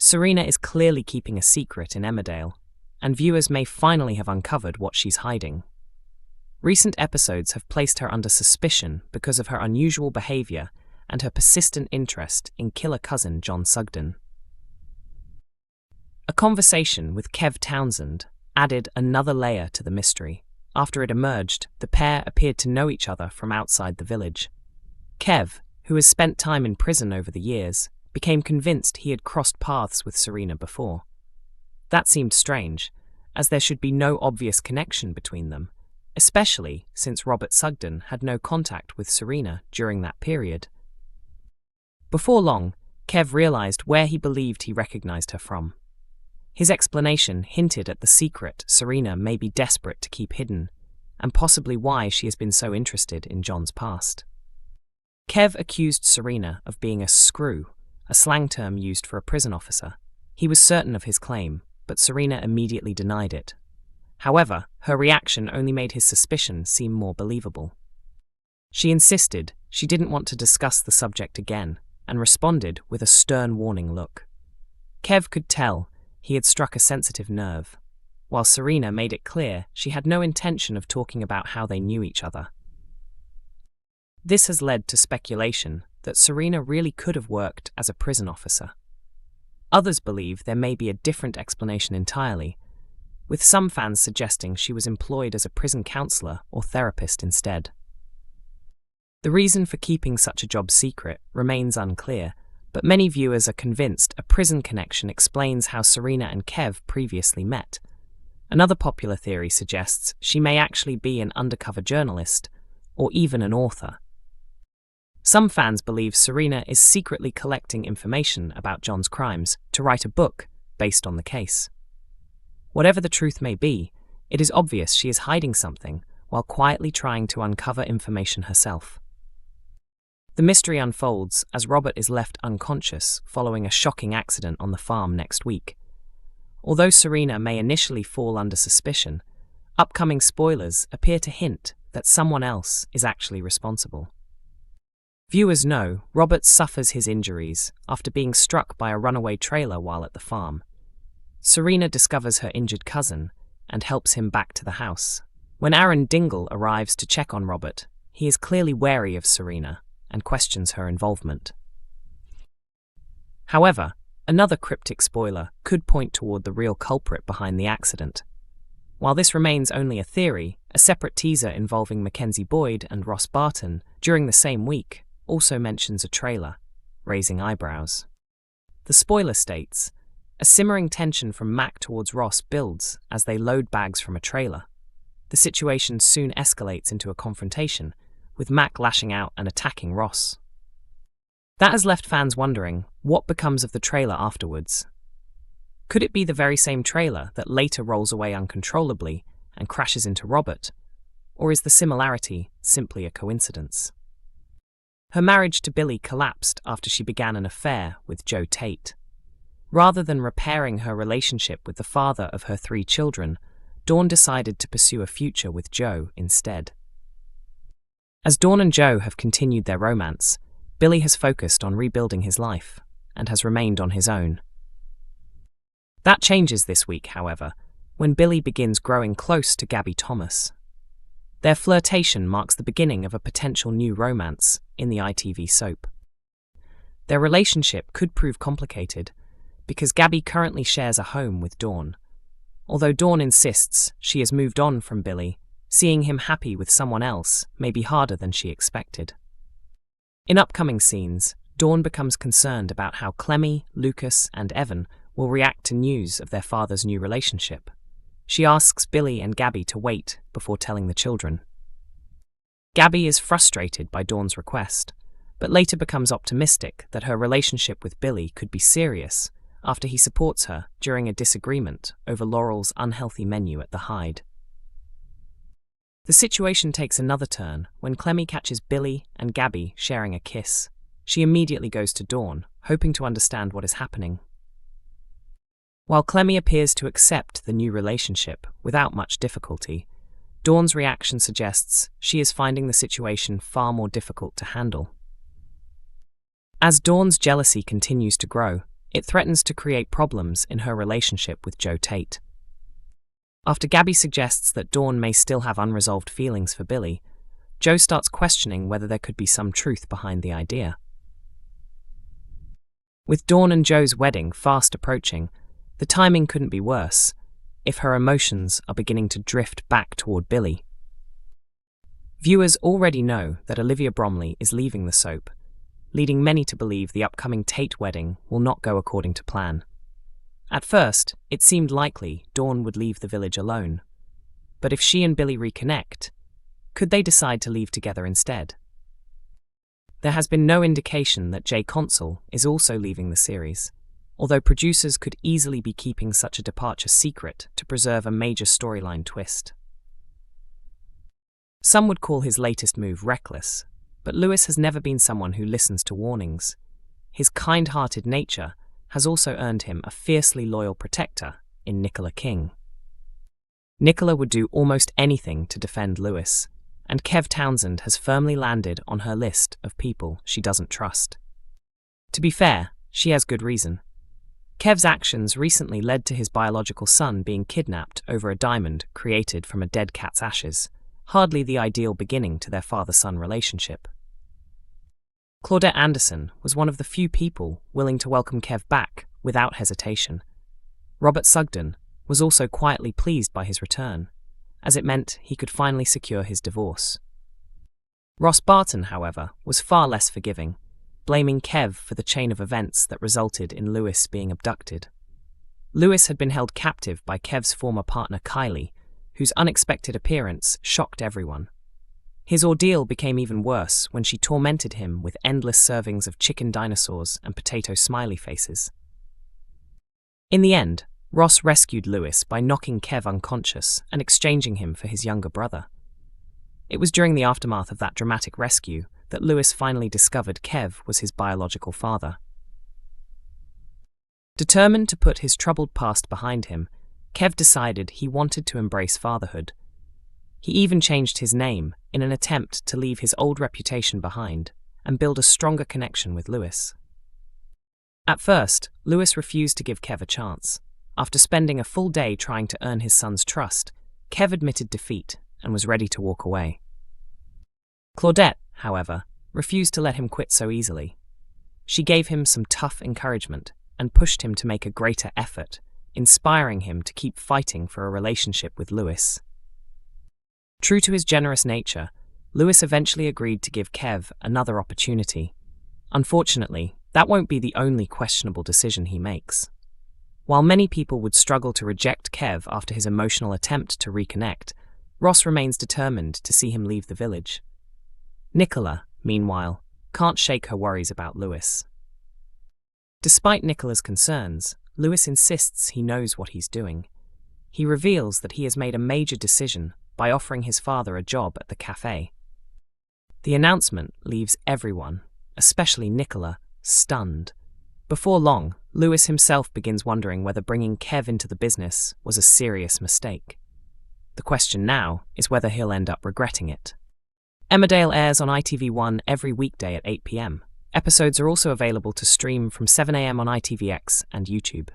Serena is clearly keeping a secret in Emmerdale, and viewers may finally have uncovered what she's hiding. Recent episodes have placed her under suspicion because of her unusual behaviour and her persistent interest in killer cousin John Sugden. A conversation with Kev Townsend added another layer to the mystery. After it emerged, the pair appeared to know each other from outside the village. Kev, who has spent time in prison over the years, became convinced he had crossed paths with Serena before. That seemed strange, as there should be no obvious connection between them, especially since Robert Sugden had no contact with Serena during that period. Before long, Kev realized where he believed he recognized her from. His explanation hinted at the secret Serena may be desperate to keep hidden, and possibly why she has been so interested in John's past. Kev accused Serena of being a screw, a slang term used for a prison officer. He was certain of his claim, but Serena immediately denied it. However, her reaction only made his suspicion seem more believable. She insisted she didn't want to discuss the subject again, and responded with a stern warning look. Kev could tell he had struck a sensitive nerve, while Serena made it clear she had no intention of talking about how they knew each other. This has led to speculation that Serena really could have worked as a prison officer. Others believe there may be a different explanation entirely, with some fans suggesting she was employed as a prison counsellor or therapist instead. The reason for keeping such a job secret remains unclear, but many viewers are convinced a prison connection explains how Serena and Kev previously met. Another popular theory suggests she may actually be an undercover journalist, or even an author. Some fans believe Serena is secretly collecting information about John's crimes to write a book based on the case. Whatever the truth may be, it is obvious she is hiding something while quietly trying to uncover information herself. The mystery unfolds as Robert is left unconscious following a shocking accident on the farm next week. Although Serena may initially fall under suspicion, upcoming spoilers appear to hint that someone else is actually responsible. Viewers know Robert suffers his injuries after being struck by a runaway trailer while at the farm. Serena discovers her injured cousin and helps him back to the house. When Aaron Dingle arrives to check on Robert, he is clearly wary of Serena and questions her involvement. However, another cryptic spoiler could point toward the real culprit behind the accident. While this remains only a theory, a separate teaser involving Mackenzie Boyd and Ross Barton during the same week also mentions a trailer, raising eyebrows. The spoiler states, a simmering tension from Mac towards Ross builds as they load bags from a trailer. The situation soon escalates into a confrontation, with Mac lashing out and attacking Ross. That has left fans wondering what becomes of the trailer afterwards. Could it be the very same trailer that later rolls away uncontrollably and crashes into Robert? Or is the similarity simply a coincidence? Her marriage to Billy collapsed after she began an affair with Tate. Rather than repairing her relationship with the father of her 3 children, Dawn decided to pursue a future with Joe instead. As Dawn and Joe have continued their romance, Billy has focused on rebuilding his life and has remained on his own. That changes this week, however, when Billy begins growing close to Gabby Thomas. Their flirtation marks the beginning of a potential new romance in the ITV soap. Their relationship could prove complicated because Gabby currently shares a home with Dawn. Although Dawn insists she has moved on from Billy, seeing him happy with someone else may be harder than she expected. In upcoming scenes, Dawn becomes concerned about how Clemmy, Lucas, and Evan will react to news of their father's new relationship. She asks Billy and Gabby to wait before telling the children. Gabby is frustrated by Dawn's request, but later becomes optimistic that her relationship with Billy could be serious after he supports her during a disagreement over Laurel's unhealthy menu at the Hyde. The situation takes another turn when Clemmy catches Billy and Gabby sharing a kiss. She immediately goes to Dawn, hoping to understand what is happening. While Clemmy appears to accept the new relationship without much difficulty, Dawn's reaction suggests she is finding the situation far more difficult to handle. As Dawn's jealousy continues to grow, it threatens to create problems in her relationship with Joe Tate. After Gabby suggests that Dawn may still have unresolved feelings for Billy, Joe starts questioning whether there could be some truth behind the idea. With Dawn and Joe's wedding fast approaching, the timing couldn't be worse if her emotions are beginning to drift back toward Billy. Viewers already know that Olivia Bromley is leaving the soap, leading many to believe the upcoming Tate wedding will not go according to plan. At first, it seemed likely Dawn would leave the village alone. But if she and Billy reconnect, could they decide to leave together instead? There has been no indication that Jay Consul is also leaving the series, although producers could easily be keeping such a departure secret to preserve a major storyline twist. Some would call his latest move reckless, but Lewis has never been someone who listens to warnings. His kind-hearted nature has also earned him a fiercely loyal protector in Nicola King. Nicola would do almost anything to defend Lewis, and Kev Townsend has firmly landed on her list of people she doesn't trust. To be fair, she has good reason. Kev's actions recently led to his biological son being kidnapped over a diamond created from a dead cat's ashes, hardly the ideal beginning to their father-son relationship. Claudette Anderson was one of the few people willing to welcome Kev back without hesitation. Robert Sugden was also quietly pleased by his return, as it meant he could finally secure his divorce. Ross Barton, however, was far less forgiving, blaming Kev for the chain of events that resulted in Lewis being abducted. Lewis had been held captive by Kev's former partner Kylie, whose unexpected appearance shocked everyone. His ordeal became even worse when she tormented him with endless servings of chicken dinosaurs and potato smiley faces. In the end, Ross rescued Lewis by knocking Kev unconscious and exchanging him for his younger brother. It was during the aftermath of that dramatic rescue that Lewis finally discovered Kev was his biological father. Determined to put his troubled past behind him, Kev decided he wanted to embrace fatherhood. He even changed his name in an attempt to leave his old reputation behind and build a stronger connection with Lewis. At first, Lewis refused to give Kev a chance. After spending a full day trying to earn his son's trust, Kev admitted defeat and was ready to walk away. Claudette, however, refused to let him quit so easily. She gave him some tough encouragement and pushed him to make a greater effort, inspiring him to keep fighting for a relationship with Lewis. True to his generous nature, Lewis eventually agreed to give Kev another opportunity. Unfortunately, that won't be the only questionable decision he makes. While many people would struggle to reject Kev after his emotional attempt to reconnect, Ross remains determined to see him leave the village. Nicola, meanwhile, can't shake her worries about Lewis. Despite Nicola's concerns, Lewis insists he knows what he's doing. He reveals that he has made a major decision by offering his father a job at the cafe. The announcement leaves everyone, especially Nicola, stunned. Before long, Lewis himself begins wondering whether bringing Kev into the business was a serious mistake. The question now is whether he'll end up regretting it. Emmerdale airs on ITV1 every weekday at 8 p.m. Episodes are also available to stream from 7 a.m. on ITVX and YouTube.